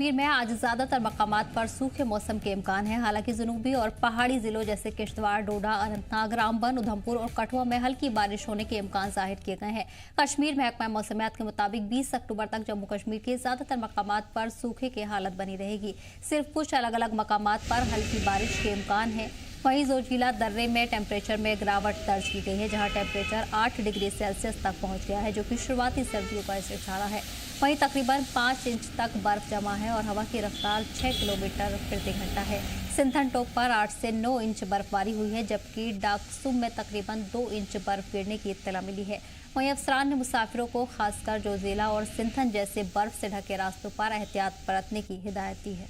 कश्मीर में आज ज्यादातर मकामात पर सूखे मौसम के इम्कान है। हालांकि जनूबी और पहाड़ी जिलों जैसे किश्तवाड़, डोडा, अनंतनाग, रामबन, उधमपुर और कठुआ में हल्की बारिश होने के इम्कान जाहिर किए गए हैं। कश्मीर महकमा मौसमियात के मुताबिक 20 अक्टूबर तक जम्मू कश्मीर के ज्यादातर मकामात पर सूखे की हालत बनी रहेगी। सिर्फ कुछ अलग अलग मकामात पर हल्की बारिश के इम्कान है। वहीं जोजिला दर्रे में टेम्परेचर में गिरावट दर्ज की गई है, जहां टेम्परेचर 8 डिग्री सेल्सियस तक पहुंच गया है, जो कि शुरुआती सर्दियों का इशारा है। वहीं तकरीबन 5 इंच तक बर्फ जमा है और हवा की रफ्तार 6 किलोमीटर प्रति घंटा है। सिंथन टॉप पर 8 से 9 इंच बर्फबारी हुई है, जबकि डाकसुम में तकरीबन 2 इंच बर्फ गिरने की इत्तला मिली है। वहीं अफसरान ने मुसाफिरों को खासकर जोजिला और सिंथन जैसे बर्फ से ढके रास्तों पर एहतियात बरतने की हिदायत दी है।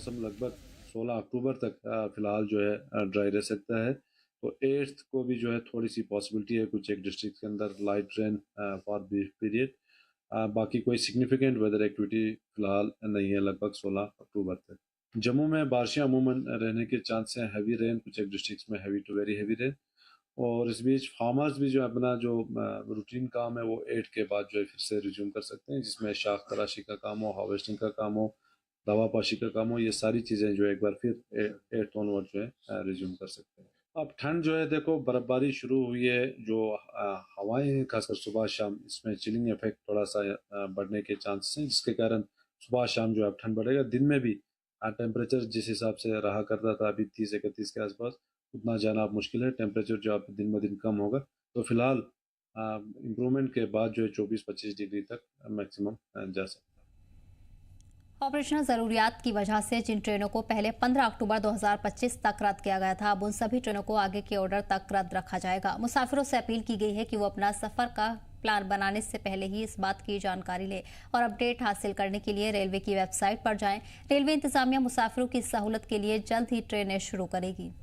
लगभग 16 अक्टूबर तक फिलहाल जो है ड्राई रह सकता है। तो 8th को भी जो है थोड़ी सी पॉसिबिलिटी है कुछ एक डिस्ट्रिक्ट के अंदर light rain for brief period. बाकी कोई सिग्निफिकेंट वेदर एक्टिविटी फिलहाल नहीं है लगभग 16 अक्टूबर तक। जम्मू में बारिशें अमूमन रहने के चांस हैं, हैवी रेन कुछ एक डिस्ट्रिक्ट्स में heavy to very heavy rain. और इस बीच फार्मर्स भी जो अपना जो रूटीन काम है वो 8 के बाद जो है फिर से रिज्यूम कर सकते हैं, जिसमें शाख तराशी का काम हो, हार्वेस्टिंग का काम हो, दवा पाशी का काम हो, ये सारी चीज़ें जो है एक बार फिर 8th ऑनवर्ड जो है रिज्यूम कर सकते हैं। अब ठंड जो है देखो बर्फबारी शुरू हुई है, जो हवाएं हैं खासकर सुबह शाम, इसमें चिलिंग इफेक्ट थोड़ा सा बढ़ने के चांसेस हैं, जिसके कारण सुबह शाम जो है अब ठंड बढ़ेगा। दिन में भी टेम्परेचर जिस हिसाब से रहा करता था अभी 30-31 के आसपास, उतना जाना अब मुश्किल है। टेम्परेचर जो अब दिन ब दिन कम होगा, तो फिलहाल इम्प्रूवमेंट के बाद जो है 24-25 डिग्री तक मैक्सिमम जा सकता है। ऑपरेशनल जरूरियात की वजह से जिन ट्रेनों को पहले 15 अक्टूबर 2025 तक रद्द किया गया था, अब उन सभी ट्रेनों को आगे के ऑर्डर तक रद्द रखा जाएगा। मुसाफिरों से अपील की गई है कि वो अपना सफर का प्लान बनाने से पहले ही इस बात की जानकारी लें और अपडेट हासिल करने के लिए रेलवे की वेबसाइट पर जाएं। रेलवे इंतजामिया मुसाफिरों की सहूलत के लिए जल्द ही ट्रेनें शुरू करेगी।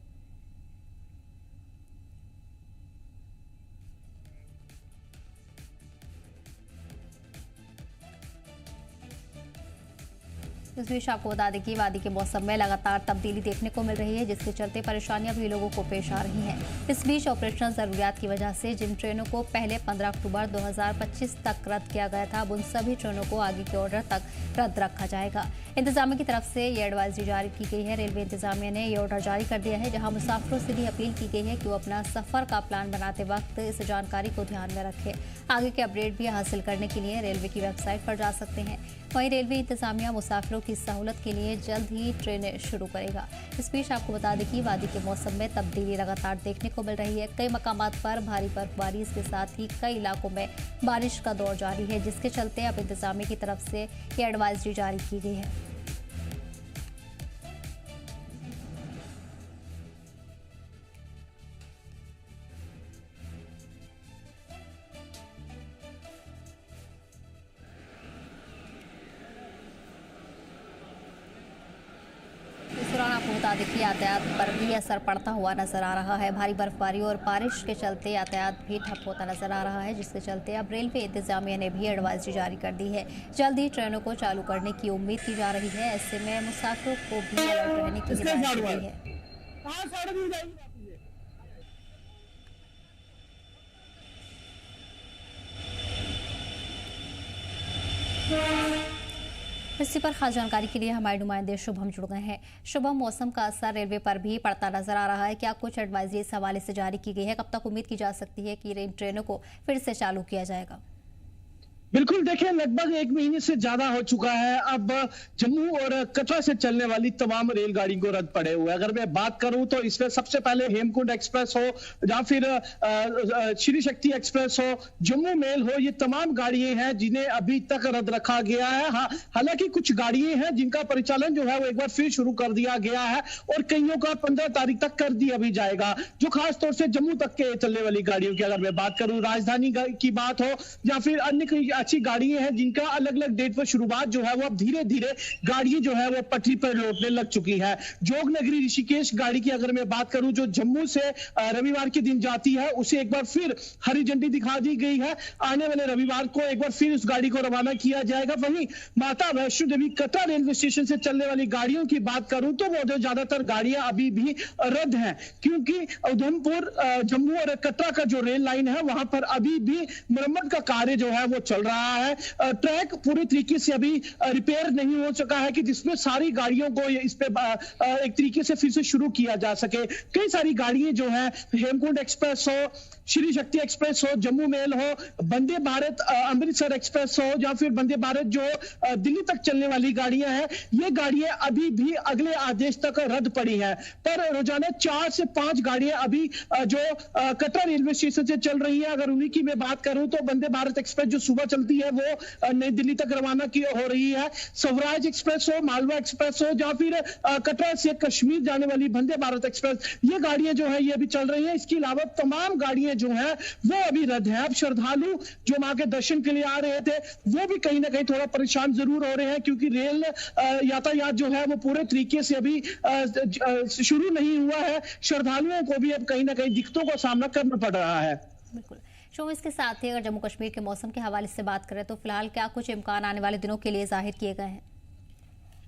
इस बीच आपको बता दें कि वादी के मौसम में लगातार तब्दीली देखने को मिल रही है, जिसके चलते परेशानियां भी लोगों को पेश आ रही हैं। इस बीच ऑपरेशनल जरूरियात की वजह से जिन ट्रेनों को पहले 15 अक्टूबर 2025 तक रद्द किया गया था, अब उन सभी ट्रेनों को आगे के ऑर्डर तक रद्द रखा जाएगा। इंतजामिया की तरफ से ये एडवाइजरी जारी की गई है। रेलवे इंतजामिया ने ये ऑर्डर जारी कर दिया है, जहाँ मुसाफिरों से भी अपील की गई है कि वो अपना सफर का प्लान बनाते वक्त इस जानकारी को ध्यान में रखें। आगे के अपडेट भी हासिल करने के लिए रेलवे की वेबसाइट पर जा सकते हैं। वहीं रेलवे इंतजामिया मुसाफिरों की सहूलत के लिए जल्द ही ट्रेनें शुरू करेगा। इस बीच आपको बता दें कि वादी के मौसम में तब्दीली लगातार देखने को मिल रही है। कई मकामात पर भारी बर्फबारी, इसके साथ ही कई इलाकों में बारिश का दौर जारी है, जिसके चलते अब इंतजामिया की तरफ से ये एडवाइजरी जारी की गई है। आपको बता दें कि यातायात पर भी असर पड़ता हुआ नजर आ रहा है। भारी बर्फबारी और बारिश के चलते यातायात भी ठप होता नजर आ रहा है, जिसके चलते अब रेलवे इंतजामिया ने भी एडवाइजरी जारी कर दी है। जल्द ही ट्रेनों को चालू करने की उम्मीद की जा रही है। ऐसे में मुसाफिरों को भी अलर्ट रहने की हिदायत दी गई है। इसी पर खास जानकारी के लिए हमारे नुमाइंदे शुभम जुड़ गए हैं। शुभम, मौसम का असर रेलवे पर भी पड़ता नजर आ रहा है, क्या कुछ एडवाइजरी इस हवाले से जारी की गई है? कब तक उम्मीद की जा सकती है कि इन ट्रेनों को फिर से चालू किया जाएगा? बिल्कुल, देखिए लगभग 1 महीने से ज्यादा हो चुका है। अब जम्मू और कटरा से चलने वाली तमाम रेलगाड़ी को रद्द पड़े हुए। अगर मैं बात करूं तो इसमें सबसे पहले हेमकुंड एक्सप्रेस हो या फिर श्री शक्ति एक्सप्रेस हो, जम्मू मेल हो, ये तमाम गाड़ियां हैं जिन्हें अभी तक रद्द रखा गया है। हालांकि कुछ गाड़ियां हैं जिनका परिचालन जो है वो एक बार फिर शुरू कर दिया गया है और कईयों का 15 तारीख तक कर दिया भी जाएगा, जो खासतौर से जम्मू तक के चलने वाली गाड़ियों की अगर मैं बात करूं, राजधानी की बात हो या फिर अन्य कई अच्छी गाड़ियां हैं जिनका अलग अलग डेट पर शुरुआत जो है वो अब धीरे धीरे गाड़ियां जो है वो पटरी पर लौटने लग चुकी है। जोगनगरी ऋषिकेश गाड़ी की अगर मैं बात करूं, जो जम्मू से रविवार के दिन जाती है, उसे एक बार फिर हरी झंडी दिखा दी गई है। आने वाले रविवार को एक बार फिर उस गाड़ी को रवाना किया जाएगा। वहीं माता वैष्णो देवी कटरा रेलवे स्टेशन से चलने वाली गाड़ियों की बात करूं तो वो ज्यादातर गाड़ियां अभी भी रद्द हैं, क्योंकि उधमपुर, जम्मू और कटरा का जो रेल लाइन है वहां पर अभी भी मरम्मत का कार्य जो है वो चल चल रहा है। ट्रैक पूरी तरीके से अभी रिपेयर नहीं हो चुका है कि जिसमें सारी गाड़ियों को इस पे एक तरीके से फिर से शुरू किया जा सके। कई सारी गाड़ियां जो है, हेमकुंड एक्सप्रेस हो, श्री शक्ति एक्सप्रेस हो, जम्मू मेल हो, वंदे भारत अमृतसर एक्सप्रेस हो, या फिर वंदे भारत जो दिल्ली तक चलने वाली गाड़ियां हैं, ये गाड़ियां अभी भी अगले आदेश तक रद्द पड़ी हैं। पर रोजाना 4 से 5 गाड़ियां अभी जो कटरा रेलवे स्टेशन से चल रही है। अगर उन्हीं की मैं बात करूं तो वंदे भारत एक्सप्रेस जो सुबह चलती है वो नई दिल्ली तक रवाना की हो रही है। स्वराज एक्सप्रेस हो, मालवा एक्सप्रेस हो, या फिर कटरा से कश्मीर जाने वाली वंदे भारत एक्सप्रेस, ये गाड़ियां जो है ये अभी चल रही है। इसके अलावा तमाम गाड़ियां जो है वो अभी रद्द है। अब श्रद्धालु जो मां के दर्शन के लिए आ रहे थे वो भी कहीं ना कहीं थोड़ा परेशान जरूर हो रहे हैं, क्योंकि रेल यातायात जो है वो पूरे तरीके से अभी शुरू नहीं हुआ है। श्रद्धालुओं को भी अब कहीं ना कहीं दिक्कतों का सामना करना पड़ रहा है। बिल्कुल। शो इसके साथ ही अगर जम्मू कश्मीर के मौसम के हवाले से बात करें तो फिलहाल क्या कुछ इम्कान आने वाले दिनों के लिए जाहिर किए गए हैं?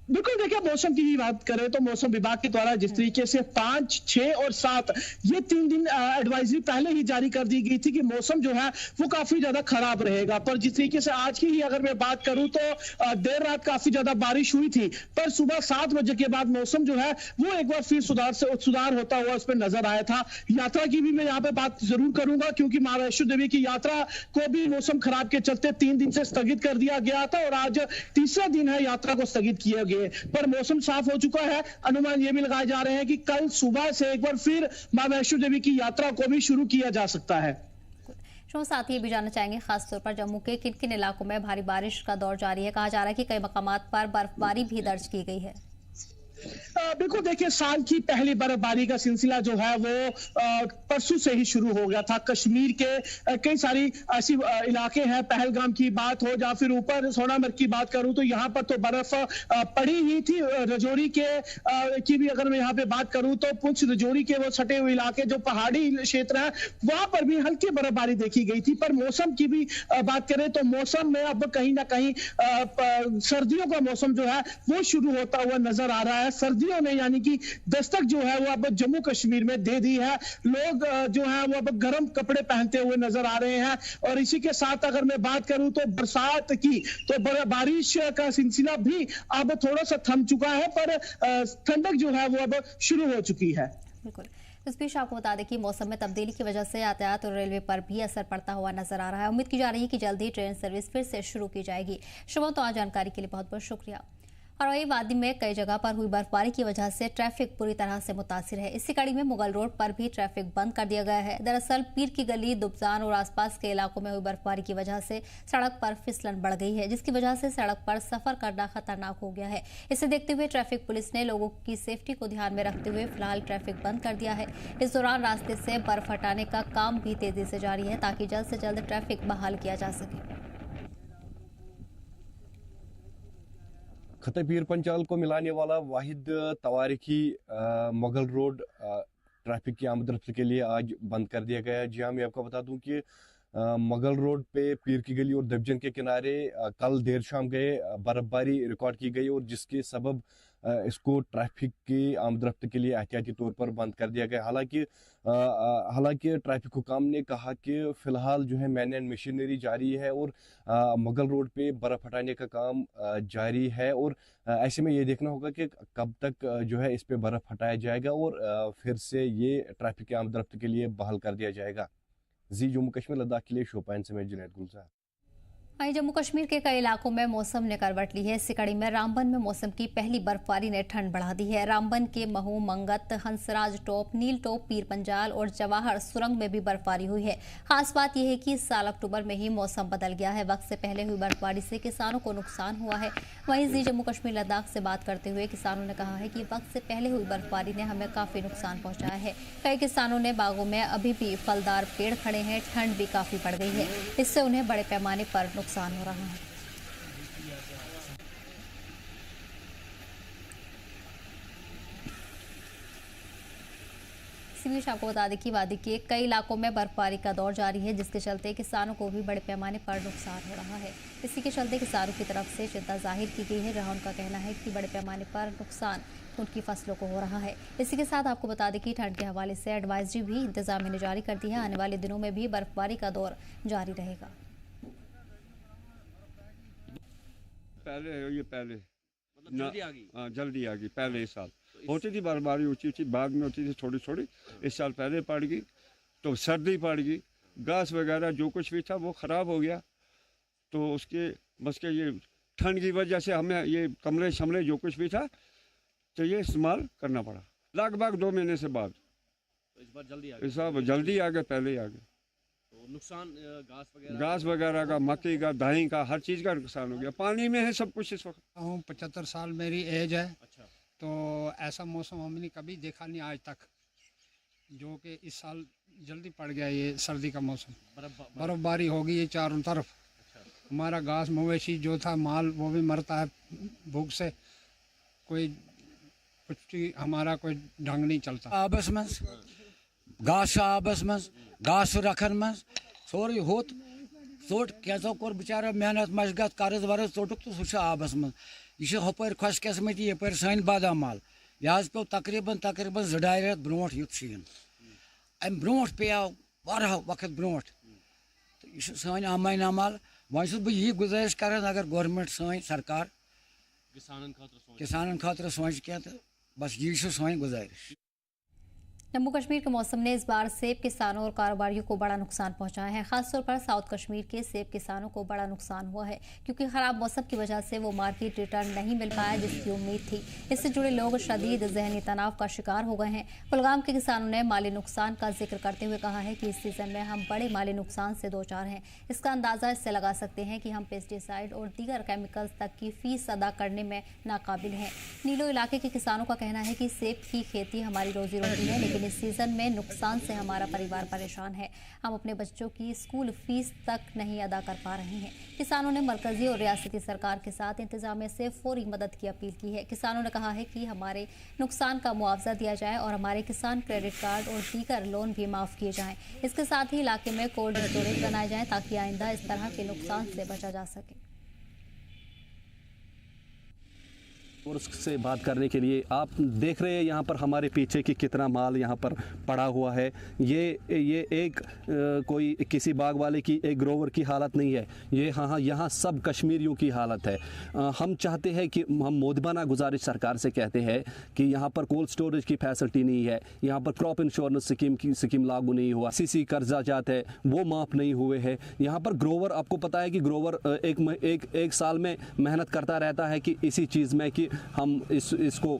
बिल्कुल, देखिए मौसम की ही बात करें तो मौसम विभाग के द्वारा जिस तरीके से 5, 6 और 7 ये 3 दिन एडवाइजरी पहले ही जारी कर दी गई थी कि मौसम जो है वो काफी ज्यादा खराब रहेगा। पर जिस तरीके से आज की ही अगर मैं बात करूं तो देर रात काफी ज्यादा बारिश हुई थी, पर सुबह 7 बजे के बाद मौसम जो है वो एक बार फिर सुधार होता हुआ उस पर नजर आया था। यात्रा की भी मैं यहाँ पे बात जरूर करूंगा, क्योंकि मां वैष्णो देवी की यात्रा को भी मौसम खराब के चलते 3 दिन से स्थगित कर दिया गया था, और आज तीसरा दिन है यात्रा को स्थगित किया गया। पर मौसम साफ हो चुका है। अनुमान ये भी लगाए जा रहे हैं कि कल सुबह से एक बार फिर मां वैष्णो देवी की यात्रा को भी शुरू किया जा सकता है। साथ ही भी जानना चाहेंगे खासतौर पर जम्मू के किन किन इलाकों में भारी बारिश का दौर जारी है? कहा जा रहा है कि कई मकामात पर बर्फबारी भी दर्ज की गई है। बिल्कुल, देखिए साल की पहली बर्फबारी का सिलसिला जो है वो परसों से ही शुरू हो गया था। कश्मीर के कई सारी ऐसी इलाके हैं, पहलगाम की बात हो या फिर ऊपर सोनामर्ग की बात करूं तो यहाँ पर तो बर्फ पड़ी ही थी। रजौरी के की भी अगर मैं यहाँ पे बात करूं तो पुंछ रजौरी के वो सटे हुए इलाके जो पहाड़ी क्षेत्र है वहां पर भी हल्की बर्फबारी देखी गई थी। पर मौसम की भी बात करें तो मौसम में अब कहीं ना कहीं सर्दियों का मौसम जो है वो शुरू होता हुआ नजर आ रहा है। सर्दियों ने यानी कि दस्तक जो है वो अब जम्मू कश्मीर में दे दी है। लोग जो है वो अब गर्म कपड़े पहनते हुए नजर आ रहे हैं। और इसी के साथ अगर मैं बात करूं तो बरसात की तो बारिश का सिलसिला भी अब थोड़ा सा थम चुका है, पर ठंडक जो है वो अब शुरू हो चुकी है। बिल्कुल। इस बीच आपको बता दें कि मौसम में तब्दीली की वजह से यातायात और रेलवे पर भी असर पड़ता हुआ नजर आ रहा है। उम्मीद की जा रही है कि जल्दी ट्रेन सर्विस फिर से शुरू की जाएगी। शुभ तो आज जानकारी के लिए बहुत बहुत शुक्रिया। और वही वादी में कई जगह पर हुई बर्फबारी की वजह से ट्रैफिक पूरी तरह से मुतासिर है। इसी कड़ी में मुगल रोड पर भी ट्रैफिक बंद कर दिया गया है। दरअसल पीर की गली, दुबजान और आसपास के इलाकों में हुई बर्फबारी की वजह से सड़क पर फिसलन बढ़ गई है, जिसकी वजह से सड़क पर सफर करना खतरनाक हो गया है। इसे देखते हुए ट्रैफिक पुलिस ने लोगों की सेफ्टी को ध्यान में रखते हुए फिलहाल ट्रैफिक बंद कर दिया है। इस दौरान रास्ते से बर्फ हटाने का काम भी तेजी से जारी है, ताकि जल्द से जल्द ट्रैफिक बहाल किया जा सके। खते पीर पंचाल को मिलाने वाला वाहिद तवारीखी मुगल रोड ट्रैफिक की आमद रफ्त के लिए आज बंद कर दिया गया है। जी हाँ, मैं आपको बता दूं कि मुगल रोड पे पीर की गली और दबजन के किनारे कल देर शाम गए बर्फबारी रिकॉर्ड की गई, और जिसके सबब इसको ट्रैफिक की आमदरफ्त के लिए एहतियाती तौर पर बंद कर दिया गया। हालांकि ट्रैफिक हुकाम ने कहा कि फ़िलहाल जो है मैन एंड मशीनरी जारी है और मुगल रोड पे बर्फ़ हटाने का काम जारी है, और ऐसे में ये देखना होगा कि कब तक जो है इस पे बर्फ़ हटाया जाएगा और फिर से ये ट्रैफिक की आमदरफ्त के लिए बहाल कर दिया जाएगा। जी जम्मू कश्मीर लद्दाख के लिए शोपाइन से मैं जुनैद गुलजार। वहीं जम्मू कश्मीर के कई इलाकों में मौसम ने करवट ली है। इसी कड़ी में रामबन में मौसम की पहली बर्फबारी ने ठंड बढ़ा दी है। रामबन के महू, मंगत, हंसराज टॉप, नील टॉप, पीर पंजाल और जवाहर सुरंग में भी बर्फबारी हुई है। खास बात यह है कि इस साल अक्टूबर में ही मौसम बदल गया है। वक्त से पहले हुई बर्फबारी से किसानों को नुकसान हुआ है। वहीं जी जम्मू कश्मीर लद्दाख से बात करते हुए किसानों ने कहा है कि वक्त से पहले हुई बर्फबारी ने हमें काफी नुकसान पहुंचाया है। कई किसानों ने बागों में अभी भी फलदार पेड़ खड़े हैं। ठंड भी काफी बढ़ गई है, इससे उन्हें बड़े पैमाने पर नुकसान हो रहा है। इसी बीच आपको बता दें कि वादी के कई इलाकों में बर्फबारी का दौर जारी है, जिसके चलते किसानों को भी बड़े पैमाने पर नुकसान हो रहा है। इसी के चलते किसानों की तरफ से चिंता जाहिर की गई है, जहां उनका कहना है कि बड़े पैमाने पर नुकसान उनकी फसलों को हो रहा है। इसी के साथ आपको बता दें कि ठंड के हवाले से एडवाइजरी भी इंतजामिया ने जारी कर दी है। आने वाले दिनों में भी बर्फबारी का दौर जारी रहेगा। पहले मतलब जल्दी आ गई। हाँ जल्दी आ गई। पहले इस साल होती थी बर्फबारी, ऊंची ऊंची बाद में होती थी थोड़ी थोड़ी, इस साल पहले पड़ गई तो सर्दी पड़ गई, घास वगैरह जो कुछ भी था वो ख़राब हो गया। तो उसके बस के ये ठंड की वजह से हमें ये कमरे शमरे जो कुछ भी था तो ये इस्तेमाल करना पड़ा लगभग 2 महीने से बाद। तो इस बार जल्दी आ गई। इस बार जल्दी आ गए, पहले ही आ गए। तो नुकसान घास वगैरह का, मक्की का, दही का, हर चीज़ का नुकसान हो गया। पानी में है सब कुछ इस वक्त। 75 साल मेरी एज है। अच्छा। तो ऐसा मौसम हमने कभी देखा नहीं आज तक, जो कि इस साल जल्दी पड़ गया। ये सर्दी का मौसम, बर्फबारी होगी ये चारों तरफ। हमारा घास मवेशी जो था माल वो भी मरता है भूख से, कोई कुछ हमारा कोई ढंग नहीं चलता। आबस मज घास आबस मज घास रखन मज सोरी होत सोट कैसो कोर बेचारा मेहनत मशगत कर्ज वर्ज सोटुक तो सह आबस मज। यह हपर खुश किस्मती यप सन बादाम माल यह पे तकरीबन 2 रेत ब्रोट युत शीन अम ब्रोट पे वाह वक्त ब्रोट। तो यह सन अमाइन अमाल। वह बह यही गुजारिश कर अगर गवर्नमेंट सन सरकार किसानन खातर सोच क्या, तो बस यही सन गुजारिश। जम्मू कश्मीर के मौसम ने इस बार सेब किसानों और कारोबारियों को बड़ा नुकसान पहुंचाया है। खासतौर पर साउथ कश्मीर के सेब किसानों को बड़ा नुकसान हुआ है, क्योंकि खराब मौसम की वजह से वो मार्केट रिटर्न नहीं मिल पाया जिसकी उम्मीद थी। इससे जुड़े लोग शदीद जहनी तनाव का शिकार हो गए हैं। कुलगाम के किसानों ने माली नुकसान का जिक्र करते हुए कहा है कि इस सीजन में हम बड़े माली नुकसान से दो चार हैं। इसका अंदाजा इससे लगा सकते हैं कि हम पेस्टिसाइड और दीगर केमिकल्स तक की फीस अदा करने में नाकाबिल हैं। नीलो इलाके के किसानों का कहना है कि सेब की खेती हमारी रोजी रोटी है, लेकिन इस सीजन में नुकसान से हमारा परिवार परेशान है। हम अपने बच्चों की स्कूल फीस तक नहीं अदा कर पा रहे हैं। किसानों ने मरकजी और रियासती सरकार के साथ इंतजामिया से फौरी मदद की अपील की है। किसानों ने कहा है कि हमारे नुकसान का मुआवजा दिया जाए और हमारे किसान क्रेडिट कार्ड और दीगर लोन भी माफ़ किए जाएं। इसके साथ ही इलाके में कोल्ड स्टोरेज बनाए जाएं ताकि आइंदा इस तरह के नुकसान से बचा जा सके। और उससे बात करने के लिए आप देख रहे हैं यहाँ पर हमारे पीछे कि कितना माल यहाँ पर पड़ा हुआ है। ये एक कोई किसी बाग वाले की एक ग्रोवर की हालत नहीं है, ये हाँ यहाँ सब कश्मीरियों की हालत है। हम चाहते हैं कि हम मोदबाना गुजारिश सरकार से कहते हैं कि यहाँ पर कोल्ड स्टोरेज की फैसिलिटी नहीं है, यहाँ पर क्रॉप इंश्योरेंस स्कीम लागू नहीं हुआ, सीसी कर्जा जाते हैं वो माफ़ नहीं हुए हैं। यहाँ पर ग्रोवर, आपको पता है कि ग्रोवर एक साल में मेहनत करता रहता है कि इसी चीज़ में कि हम इसको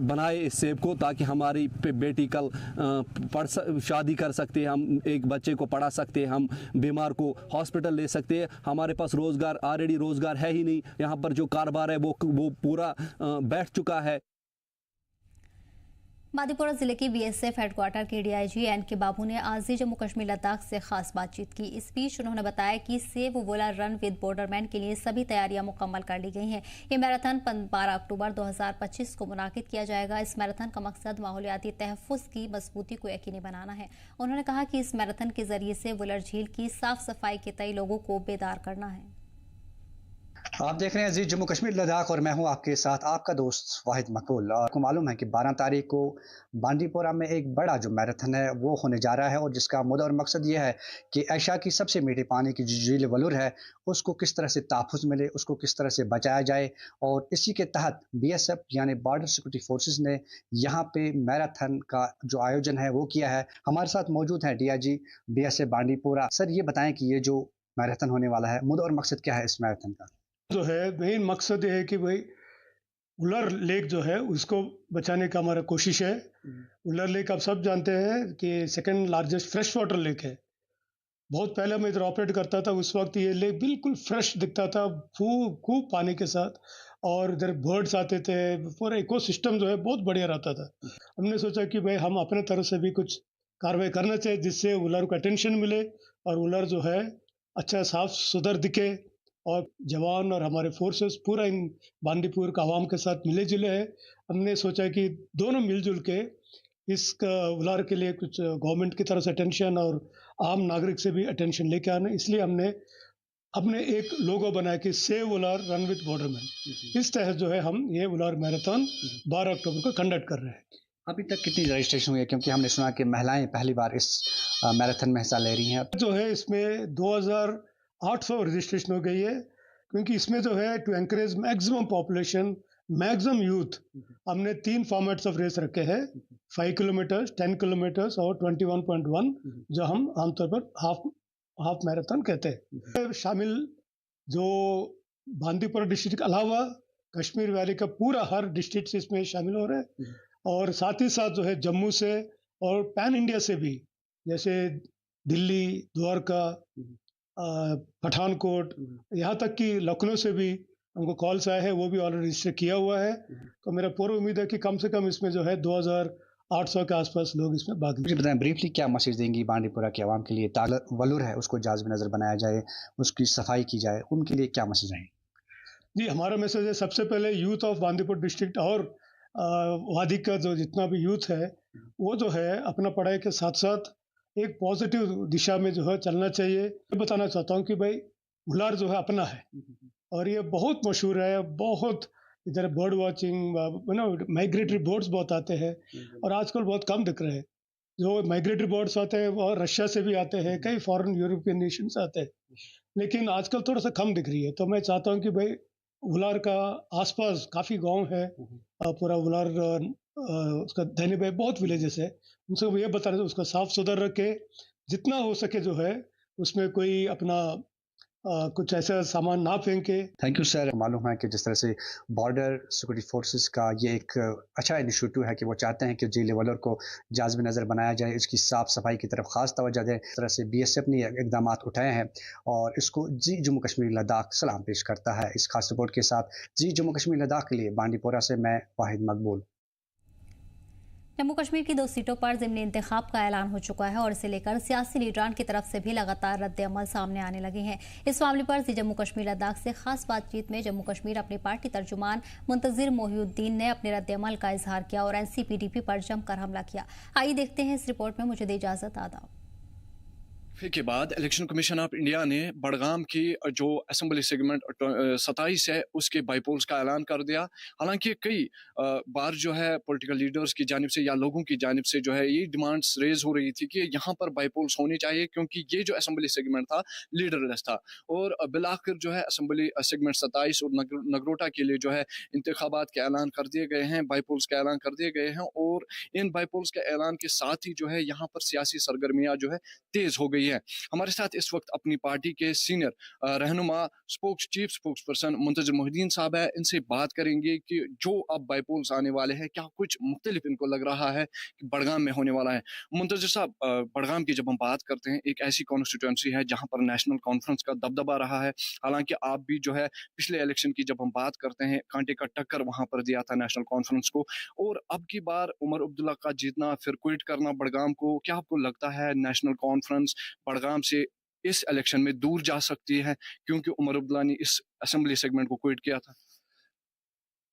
बनाए इस सेब को, ताकि हमारी बेटी कल शादी कर सकते हैं, हम एक बच्चे को पढ़ा सकते हैं, हम बीमार को हॉस्पिटल ले सकते हैं। हमारे पास रोज़गार ऑलरेडी रोज़गार है ही नहीं, यहाँ पर जो कारोबार है वो पूरा बैठ चुका है। बांदीपोरा जिले की बीएसएफ हेडक्वार्टर के डीआईजी एनके बाबू ने आज ही जम्मू कश्मीर लद्दाख से खास बातचीत की। इस बीच उन्होंने बताया कि सेव वोला रन विद बॉर्डरमैन के लिए सभी तैयारियां मुकम्मल कर ली गई हैं। ये मैराथन 12 अक्टूबर 2025 को मुनाकिद किया जाएगा। इस मैराथन का मकसद माहौलियाती तहफ़्फ़ुज़ की मजबूती को यकीनी बनाना है। उन्होंने कहा कि इस मैराथन के जरिए से वुलर झील की साफ सफाई के तय लोगों को बेदार करना है। आप देख रहे हैं अजीज जम्मू कश्मीर लद्दाख और मैं हूं आपके साथ आपका दोस्त वाहिद मकबूल। आपको मालूम है कि 12 तारीख को बांदीपोरा में एक बड़ा जो मैराथन है वो होने जा रहा है, और जिसका मुद्दा और मकसद ये है कि एशिया की सबसे मीठे पानी की जो झील वलूर है उसको किस तरह से तहफ़्फ़ुज़ मिले, उसको किस तरह से बचाया जाए। और इसी के तहत BSF यानी बॉर्डर सिक्योरिटी फोर्सेस ने यहाँ पे मैराथन का जो आयोजन है वो किया है। हमारे साथ मौजूद है DIG BSF बांदीपोरा। सर ये बताएं कि ये जो मैराथन होने वाला है, मुद्दा और मकसद क्या है इस मैराथन का? जो है मेन मकसद ये है कि भाई उलर लेक जो है उसको बचाने का हमारा कोशिश है। उलर लेक आप सब जानते हैं कि second largest fresh water lake है। बहुत पहले मैं इधर ऑपरेट करता था, उस वक्त ये लेक बिल्कुल फ्रेश दिखता था, खूब पानी के साथ, और इधर बर्ड्स आते थे, पूरा इकोसिस्टम जो है बहुत बढ़िया रहता था। हमने सोचा कि भाई हम अपने तरफ से भी कुछ कार्रवाई करना चाहिए जिससे उलर को अटेंशन मिले और उलर जो है अच्छा साफ सुथरा दिखे, और जवान और हमारे फोर्सेस पूरा इन बांदीपुर का आवाम के साथ मिले जुले हैं। हमने सोचा कि दोनों मिलजुल के इस उलार के लिए कुछ गवर्नमेंट की तरफ से अटेंशन और आम नागरिक से भी अटेंशन लेके आना, इसलिए हमने एक लोगो बनाया कि save Ular run with Borderman. इस तहत जो है हम ये उलार मैराथन 12 अक्टूबर को कंडक्ट कर रहे हैं। अभी तक कितनी रजिस्ट्रेशन हुई है, क्योंकि हमने सुना कि महिलाएं पहली बार इस मैराथन में हिस्सा ले रही हैं? जो है इसमें 2800 रजिस्ट्रेशन हो गई है। क्योंकि इसमें जो है to encourage maximum population, maximum youth, हमने 3 फॉर्मेट्स ऑफ रेस रखे हैं, 5 किलोमीटर, 10 किलोमीटर और 21.1, जो हम आमतौर पर हाफ मैराथन कहते हैं। शामिल जो बांदीपुरा डिस्ट्रिक्ट के अलावा कश्मीर वैली का पूरा हर डिस्ट्रिक्ट इसमें शामिल हो रहे हैं, और साथ ही साथ जो है जम्मू से और पैन इंडिया से भी, जैसे दिल्ली, द्वारका, पठानकोट, यहाँ तक कि लखनऊ से भी हमको कॉल्स आए हैं, वो भी ऑलरेडी रजिस्टर किया हुआ है। तो मेरा पूर्ण उम्मीद है कि कम से कम इसमें जो है 2800 के आसपास लोग इसमें भाग लेंगे। मुझे बताएं ब्रीफली क्या मैसेज देंगी बांडीपुरा के आवाम के लिए, वलूर है उसको जाज़ब नज़र बनाया जाए, उसकी सफाई की जाए, उनके लिए क्या मैसेज रहेंगे? जी, हमारा मैसेज है सबसे पहले यूथ ऑफ बांदीपुर डिस्ट्रिक्ट और वादी का जो जितना भी यूथ है, वो जो है अपना पढ़ाई के साथ साथ एक पॉजिटिव दिशा में जो है चलना चाहिए। मैं बताना चाहता हूँ कि भाई उलार जो है अपना है, और ये बहुत मशहूर है, बहुत इधर बर्ड वॉचिंग, माइग्रेटरी बर्ड्स बहुत आते हैं, और आजकल बहुत कम दिख रहे हैं। जो माइग्रेटरी बर्ड्स आते हैं वो रशिया से भी आते हैं, कई फॉरेन यूरोपियन नेशन से आते हैं, लेकिन आजकल थोड़ा सा कम दिख रही है। तो मैं चाहता हूँ कि भाई उलार का आसपास काफ़ी गांव है, पूरा उलार उसका दैनी भाई बहुत विलेजेस है, उनसे ये बता रहे थे उसका साफ सुथरा रखे, जितना हो सके जो है उसमें कोई अपना कुछ ऐसा सामान ना फेंके। Thank you sir. मालूम है कि जिस तरह से बॉर्डर सिक्योरिटी फोर्सेस का ये एक अच्छा इनिशिएटिव है कि वो चाहते हैं कि जी लेवलर को जाज़ब नज़र बनाया जाए, इसकी साफ़ सफाई की तरफ खास तवज्जो दें। इस तरह से BSF ने इकदाम उठाए हैं और इसको जी जम्मू कश्मीर लद्दाख सलाम पेश करता है। इस खास रिपोर्ट के साथ जी जम्मू कश्मीर लद्दाख के लिए बांडीपोरा से मैं वाहिद मकबूल। जम्मू कश्मीर की 2 सीटों पर ज़िमनी इंतखाब का ऐलान हो चुका है और इसे लेकर सियासी लीडरान की तरफ से भी लगातार रद्द-ए-अमल सामने आने लगे हैं। इस मामले पर जम्मू कश्मीर लद्दाख से खास बातचीत में जम्मू कश्मीर अपनी पार्टी तर्जुमान मुंतजिर मोहिउद्दीन ने अपने रद्द-ए-अमल का इजहार किया और NCPDP पर जमकर हमला किया। आइए देखते हैं इस रिपोर्ट में। मुझे दे इजाजत, आदाब। के बाद इलेक्शन कमीशन ऑफ इंडिया ने बड़गाम की जो असेंबली सेगमेंट 27 है उसके बाईपोल्स का ऐलान कर दिया। हालांकि कई बार जो है पॉलिटिकल लीडर्स की जानिब से या लोगों की जानिब से जो है ये डिमांड्स रेज हो रही थी कि यहाँ पर बाईपोल्स होने चाहिए, क्योंकि ये जो असेंबली सेगमेंट था लीडरलेस था, और बिलाखिर जो है असेंबली सेगमेंट 27 और नगरोटा के लिए जो है इंतखाबात के ऐलान कर दिए गए हैं, बाईपोल्स का ऐलान कर दिए गए हैं, और इन बाईपोल्स के ऐलान के साथ ही जो है यहाँ पर सियासी सरगर्मियाँ जो है तेज हो गई है। हमारे साथ इस वक्त अपनी पार्टी के सीनियर रहनुमा चीफ स्पोक्स पर्सन मुंतजिर मोहिउद्दीन साहब है। इनसे बात करेंगे कि जो अब बाईपोल्स आने वाले हैं क्या कुछ मुख्तलिफ इनको लग रहा है कि बड़गाम में होने वाला है। मुंतजिर साहब, बड़गाम की जब हम बात करते हैं, एक ऐसी कॉन्स्टिट्यूंसी है जहां पर नेशनल कॉन्फ्रेंस का दबदबा रहा है। हालांकि आप भी जो है पिछले इलेक्शन की जब हम बात करते हैं कांटे का टक्कर वहां पर दिया था नेशनल कॉन्फ्रेंस को, और अब की बार उमर अब्दुल्ला का जीतना फिर क्विट करना बड़गाम को, क्या आपको लगता है नेशनल कॉन्फ्रेंस बड़गाम से इस इलेक्शन में दूर जा सकती है क्योंकि उमर अब्दुल्ला ने इस असेंबली सेगमेंट को क्विट किया था?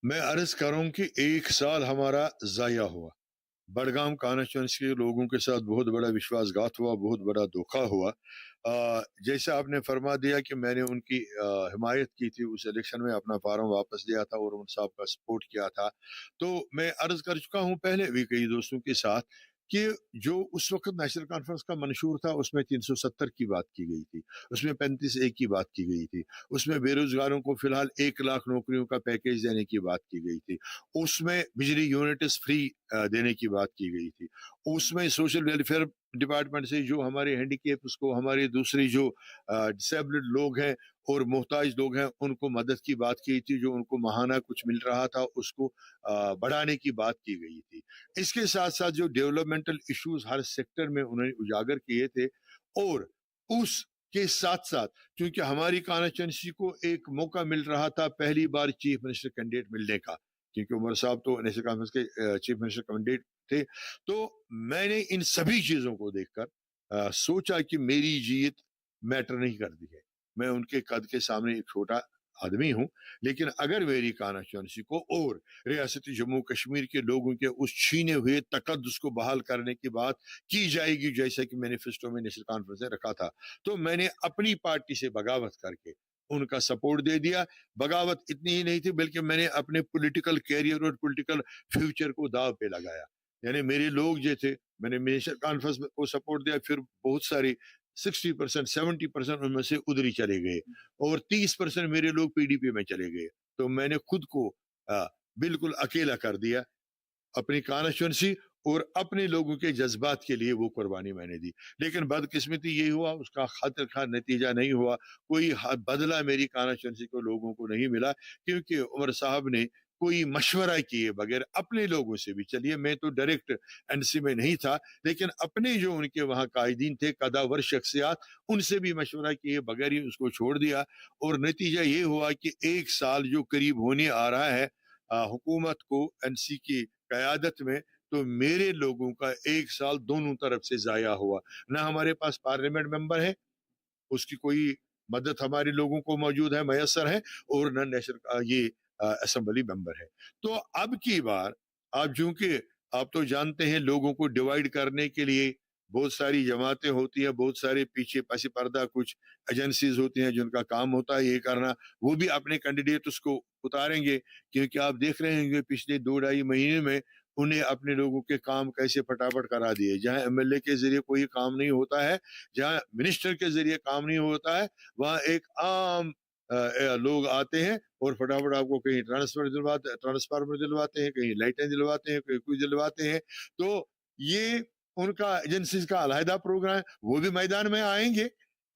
मैं अर्ज करूं कि 1 साल हमारा जाया हुआ, बड़गाम कॉन्स्टिट्यूंसी के लोगों के साथ बहुत बड़ा विश्वासघात हुआ, बहुत बड़ा धोखा हुआ। जैसे आपने फरमा दिया कि मैंने उनकी हिमायत की थी उस इलेक्शन में, अपना फार्म वापस दिया था और उन साहब का सपोर्ट किया था, तो मैं अर्ज कर चुका हूं पहले भी कई दोस्तों के साथ कि जो उस वक्त नेशनल कॉन्फ्रेंस का मंशूर था उसमें 370 की बात की गई थी, उसमें 35A की बात की गई थी, उसमें बेरोजगारों को फिलहाल 1 लाख नौकरियों का पैकेज देने की बात की गई थी, उसमें बिजली यूनिट्स फ्री देने की बात की गई थी, उसमें सोशल वेलफेयर डिपार्टमेंट से जो हमारे हैंडीकेप्स को, हमारे दूसरी जो डिसेबल्ड लोग हैं और मोहताज लोग हैं उनको मदद की बात की थी, जो उनको माहाना कुछ मिल रहा था उसको बढ़ाने की बात की गई थी। इसके साथ साथ जो डेवलपमेंटल इश्यूज हर सेक्टर में उन्होंने उजागर किए थे, और उसके साथ साथ क्योंकि हमारी कॉन्स्टिट्यूंसी को एक मौका मिल रहा था पहली बार चीफ मिनिस्टर कैंडिडेट मिलने का, क्योंकि उमर साहब तो नेशनल कॉन्फ्रेंस के चीफ मिनिस्टर कैंडिडेट थे, तो मैंने इन सभी चीजों को देखकर सोचा कि मेरी जीत मैटर नहीं करती है। मैं उनके कद के सामने एक छोटा आदमी हूं, लेकिन अगर मेरी कॉन्स्टिट्यूंसी को और रियासती जम्मू कश्मीर के लोगों के उस छीने हुए तकद्दुस को बहाल करने की बात की जाएगी जैसा कि मैनिफेस्टो में नेशनल कॉन्फ्रेंस ने रखा था, तो मैंने अपनी पार्टी से बगावत करके उनका सपोर्ट दे दिया। बगावत इतनी ही नहीं थी बल्कि मैंने अपने पॉलिटिकल कैरियर और पॉलिटिकल फ्यूचर को दाव पे लगाया। यानी मेरे लोग जो थे, मैंने नेशनल कॉन्फ्रेंस को सपोर्ट दिया, फिर बहुत सारी 60%, 70% उनमें से उधर ही चले गए और 30% मेरे लोग पीडीपी में चले गए। तो मैंने खुद को बिल्कुल अकेला कर दिया, अपनी कॉन्स्टिट्यूंसी और अपने लोगों के जज्बात के लिए वो कुर्बानी मैंने दी। लेकिन बदकिस्मती यही हुआ, उसका खातिर खा नतीजा नहीं हुआ, कोई बदला मेरी कॉन्स्टिट्यूंसी को लोगों को नहीं मिला, क्योंकि उमर साहब ने कोई मशवरा किए बगैर अपने लोगों से भी, चलिए मैं तो डायरेक्ट एनसी में नहीं था, लेकिन अपने जो उनके वहाँ कायदीन थे, कदावर शख्सियात, उनसे भी मशवरा किए बगैर ही उसको छोड़ दिया। और नतीजा ये हुआ कि 1 साल जो करीब होने आ रहा है हुकूमत को एनसी की क़यादत में, तो मेरे लोगों का 1 साल दोनों तरफ से ज़ाया हुआ। ना हमारे पास पार्लियामेंट मेंबर है, उसकी कोई मदद हमारे लोगों को मौजूद है, मैसर है, और ना नेशनल ये असेंबली मेंबर है। तो अब की बार आप चूंकि आप तो जानते हैं लोगों को डिवाइड करने के लिए बहुत सारी जमातें होती हैं, बहुत सारे पीछे पसी पर्दा कुछ एजेंसीज होती हैं जिनका काम होता है ये करना, वो भी अपने कैंडिडेट उसको उतारेंगे, क्योंकि आप देख रहे हैं पिछले 2-2.5 महीने में उन्हें अपने लोगों के काम कैसे फटाफट करा दिए। जहां एमएलए के जरिए कोई काम नहीं होता है, जहां मिनिस्टर के जरिए काम नहीं होता है, वहां एक आम लोग आते हैं और फटाफट आपको कहीं ट्रांसफार्मर दिलवाते हैं, कहीं लाइटें दिलवाते हैं, कहीं कुछ दिलवाते हैं। तो ये उनका एजेंसीज का अलहदा प्रोग्राम है, वो भी मैदान में आएंगे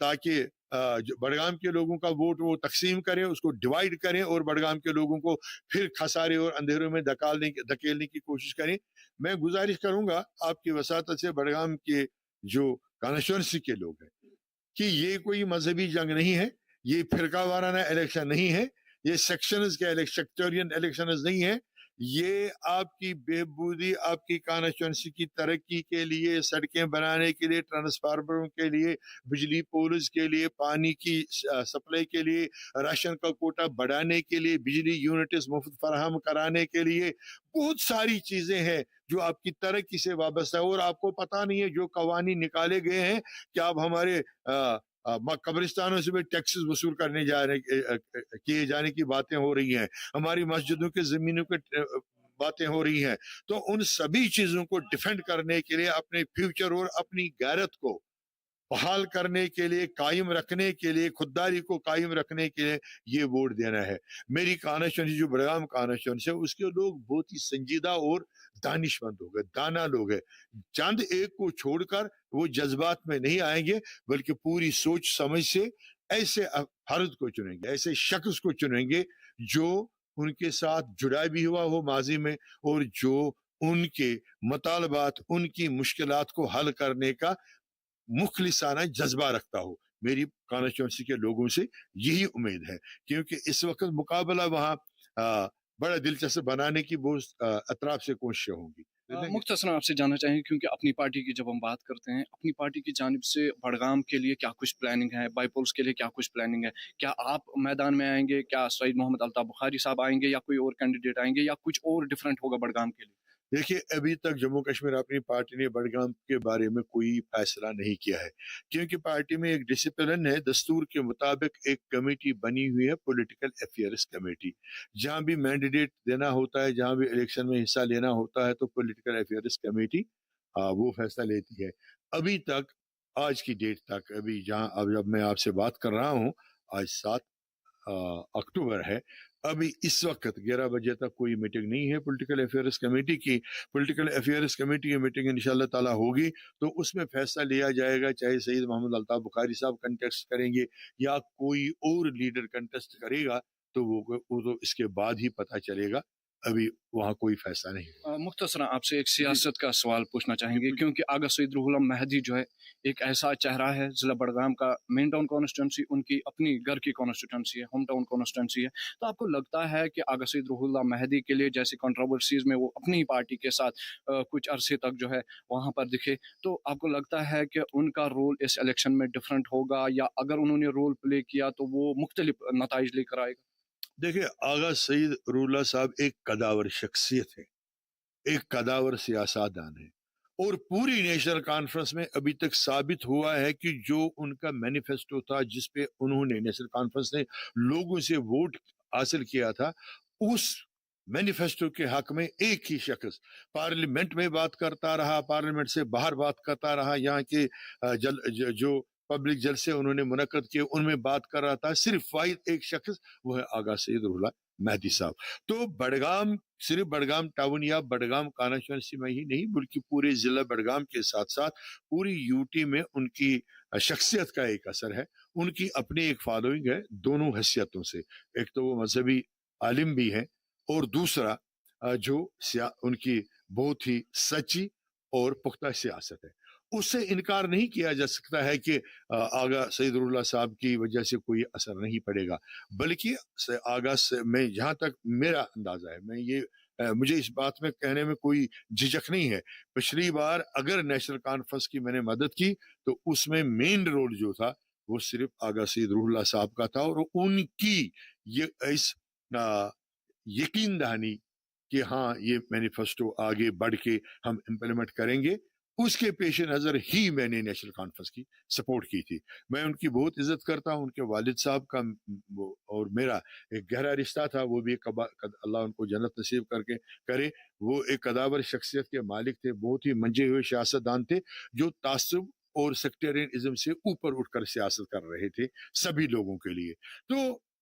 ताकि जो बड़गाम के लोगों का वोट वो तकसीम करें, उसको डिवाइड करें और बड़गाम के लोगों को फिर खसारे और अंधेरों में धकेलने की कोशिश करें। मैं गुजारिश करूंगा आपकी वसातत से बड़गाम के जो कॉन्स्टिट्यूंसी के लोग हैं कि ये कोई मजहबी जंग नहीं है, ये फिरका वाराना इलेक्शन नहीं है, ये सेक्शंस के सेक्टोरियन इलेक्शन नहीं है, ये आपकी बेहबूदी, आपकी कॉन्स्टिट्यूंसी की तरक्की के लिए, सड़कें बनाने के लिए, ट्रांसफार्मरों के लिए, बिजली पोल्स के लिए, पानी की सप्लाई के लिए, राशन का कोटा बढ़ाने के लिए, बिजली यूनिट्स मुफ्त फराहम कराने के लिए, बहुत सारी चीजें हैं जो आपकी तरक्की से वाबस्ता है। और आपको पता नहीं है जो कवानीन निकाले गए हैं कि आप हमारे कब्रिस्तानों से भी टैक्सेस वसूल करने किए जाने की बातें हो रही हैं, हमारी मस्जिदों के जमीनों के बातें हो रही हैं। तो उन सभी चीजों को डिफेंड करने के लिए, अपने फ्यूचर और अपनी गैरत को बहाल करने के लिए, कायम रखने के लिए, खुददारी को कायम रखने के लिए ये वोट देना है। मेरी कॉन्स्टिट्यूंसी जो बड़गाम कॉन्स्टिट्यूंसी है उसके लोग बहुत ही संजीदा और दानिशमंद हो गए, दाना लोग हैं। चंद एक को छोड़कर वो जज्बात में नहीं आएंगे, बल्कि पूरी सोच समझ से ऐसे फर्द को चुनेंगे, ऐसे शख्स को चुनेंगे जो उनके साथ जुड़ा भी हुआ हो माजी में, और जो उनके मुतालबात, उनकी मुश्किलात को हल करने का मुखलिसाना जज्बा रखता हो। मेरी कॉन्स्टिट्यूंसी के लोगों से यही उम्मीद है, क्योंकि इस वक्त मुकाबला वहाँ बड़ा दिलचस्प बनाने की बहुत अतराफ से कोशिशें होंगी। मुख्तसर आपसे जानना चाहेंगे, क्योंकि अपनी पार्टी की जब हम बात करते हैं, अपनी पार्टी की जानिब से बड़गाम के लिए क्या कुछ प्लानिंग है, बाईपोल्स के लिए क्या कुछ प्लानिंग है? क्या आप मैदान में आएंगे, क्या सईद मोहम्मद अल्ताफ बुखारी साहब आएंगे, या कोई और कैंडिडेट आएंगे, या कुछ और डिफरेंट होगा बड़गाम के लिए? देखिए, अभी तक जम्मू कश्मीर अपनी पार्टी ने बड़गाम के बारे में कोई फैसला नहीं किया है, क्योंकि पार्टी में एक डिसिप्लिन है। दस्तूर के मुताबिक एक कमेटी बनी हुई है, पॉलिटिकल अफेयर्स कमेटी, जहां भी मैंडेट देना होता है, जहां भी इलेक्शन में हिस्सा लेना होता है, तो पॉलिटिकल अफेयर्स कमेटी वो फैसला लेती है। अभी तक, आज की डेट तक, अभी अब जब मैं आपसे बात कर रहा हूँ, आज 7 अक्टूबर है, अभी इस वक्त 11 बजे तक कोई मीटिंग नहीं है पॉलिटिकल अफेयर्स कमेटी की। पॉलिटिकल अफेयर्स कमेटी की मीटिंग इंशाल्लाह ताला होगी, तो उसमें फैसला लिया जाएगा, चाहे सईद मोहम्मद अल्ताफ बुखारी साहब कंटेस्ट करेंगे या कोई और लीडर कंटेस्ट करेगा, तो वो तो इसके बाद ही पता चलेगा, अभी वहाँ कोई फैसला नहीं। मुख्तसर आपसे एक सियासत का सवाल पूछना चाहेंगे, क्योंकि आगा सईद रूहुल अमीन मेहदी जो है एक ऐसा चेहरा है, ज़िला बड़गाम का मेन टाउन कॉन्स्टिट्यूंसी उनकी अपनी घर की कॉन्स्टिट्यूंसी है, होम टाउन कॉन्स्टिट्यूंसी है। तो आपको लगता है कि आगा सईद रूहुल अमीन मेहदी के लिए जैसी कंट्रोवर्सीज में वो अपनी ही पार्टी के साथ कुछ अरसे तक जो है वहाँ पर दिखे, तो आपको लगता है कि उनका रोल इस इलेक्शन में डिफरेंट होगा, या अगर उन्होंने रोल प्ले किया तो वो मुख्तलिफ नताइज लेकर आएगा? देखिए, आगा सईद रूहुल्लाह साहब एक कदावर शख्सियत है, एक कदावर सियासतदान है, और पूरी नेशनल कॉन्फ्रेंस में अभी तक साबित हुआ है कि जो उनका मैनिफेस्टो था, जिस पे उन्होंने, नेशनल कॉन्फ्रेंस ने लोगों से वोट हासिल किया था, उस मैनिफेस्टो के हक में एक ही शख्स पार्लियामेंट में बात करता रहा, पार्लियामेंट से बाहर बात करता रहा, यहाँ के जो पब्लिक जलसे उन्होंने मुनक्कद किए, उनमें बात कर रहा था सिर्फ वाहिद एक शख्स, वो है आगा सईद रुहुल्लाह मेहदी साहब। तो बडगाम, सिर्फ बडगाम टाउन या बडगाम कॉन्स्टिट्यूंसी में ही नहीं बल्कि पूरे जिला बडगाम के साथ साथ पूरी यूटी में उनकी शख्सियत का एक असर है, उनकी अपनी एक फॉलोइंग है दोनों हैसियतों से। एक तो वो मजहबी आलिम भी है और दूसरा जो उनकी बहुत ही सच्ची और पुख्ता सियासत है। उससे इनकार नहीं किया जा सकता है कि आगा सईद रुहुल्लाह साहब की वजह से कोई असर नहीं पड़ेगा, बल्कि आगा से मैं जहां तक मेरा अंदाजा है, मैं ये मुझे इस बात में कहने में कोई झिझक नहीं है। पिछली बार अगर नेशनल कॉन्फ्रेंस की मैंने मदद की तो उसमें मेन रोल जो था वो सिर्फ आगा सईद रुहुल्लाह साहब का था और उनकी ये इस यकीन दहानी कि हाँ ये मैनिफेस्टो आगे बढ़ के हम इम्प्लीमेंट करेंगे, उसके पेश नज़र ही मैंने नेशनल कॉन्फ्रेंस की सपोर्ट की थी। मैं उनकी बहुत इज्जत करता हूँ, उनके वालिद साहब का और मेरा एक गहरा रिश्ता था, वो भी अल्लाह उनको जन्नत नसीब करके करे। वो एक कदावर शख्सियत के मालिक थे, बहुत ही मंजे हुए सियासतदान थे जो तासुब और सेक्टेरियनिज्म से ऊपर उठकर सियासत कर रहे थे सभी लोगों के लिए। तो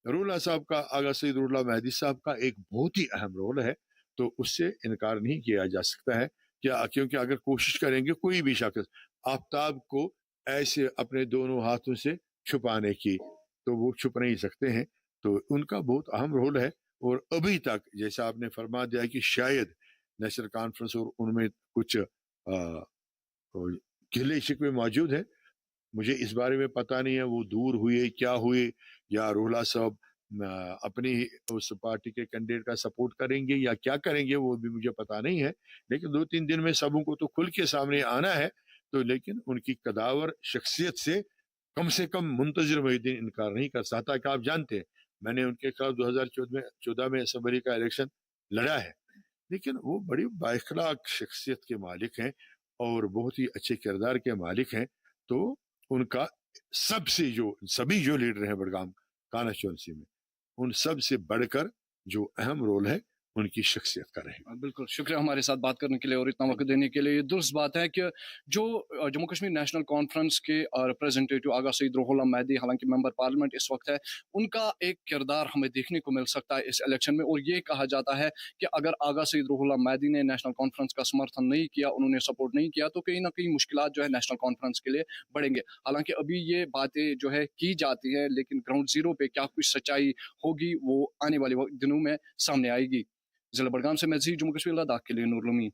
रुहुल्लाह साहब का, आगा सईद रुहुल्लाह मेहदी साहब का एक बहुत ही अहम रोल है, तो उससे इनकार नहीं किया जा सकता है क्या, क्योंकि अगर कोशिश करेंगे कोई भी शख्स आफ्ताब को ऐसे अपने दोनों हाथों से छुपाने की, तो वो छुप नहीं सकते हैं। तो उनका बहुत अहम रोल है और अभी तक जैसा आपने फरमा दिया कि शायद नेशनल कॉन्फ्रेंस और उनमें कुछ गिले शिकवे मौजूद है, मुझे इस बारे में पता नहीं है वो दूर हुए क्या हुए, या रुहुल्लाह साहब अपनी उस पार्टी के कैंडिडेट का सपोर्ट करेंगे या क्या करेंगे वो भी मुझे पता नहीं है। लेकिन 2-3 दिन में सबों को तो खुल के सामने आना है। तो लेकिन उनकी कदावर शख्सियत से कम मुंतजिर मोहिउद्दीन इनकार नहीं कर सकता कि आप जानते हैं मैंने उनके खिलाफ 2014 में असम्बली का इलेक्शन लड़ा है, लेकिन वो बड़ी बाइखलाक शख्सियत के मालिक हैं और बहुत ही अच्छे किरदार के मालिक हैं। तो उनका सभी जो लीडर हैं बडगाम कॉन्स्टिट्यूंसी में, उन सब से बढ़कर जो अहम रोल है उनकी शख्सियत का रहेगा। बिल्कुल, शुक्रिया हमारे साथ बात करने के लिए और इतना वक्त देने के लिए। दुरुस्त बात है कि जो जम्मू कश्मीर नेशनल कॉन्फ्रेंस के रिप्रेजेंटेटिव आगा सईद रुहुल्लाह मेहदी, हालांकि मेंबर पार्लियामेंट इस वक्त है, उनका एक किरदार हमें देखने को मिल सकता है इस इलेक्शन में। और ये कहा जाता है कि अगर आगा सईद रुहुल्लाह मेहदी ने नेशनल कॉन्फ्रेंस का समर्थन नहीं किया, उन्होंने सपोर्ट नहीं किया, तो कहीं ना कहीं मुश्किलात जो है नेशनल कॉन्फ्रेंस के लिए बढ़ेंगे। हालांकि अभी ये बातें जो है की जाती है, लेकिन ग्राउंड जीरो पे क्या कुछ सच्चाई होगी वो आने वाले दिनों में सामने आएगी। जिला बडगाम से मैं जम्मू कश्मीर लद्दाख के लिए नूरुल अमीन।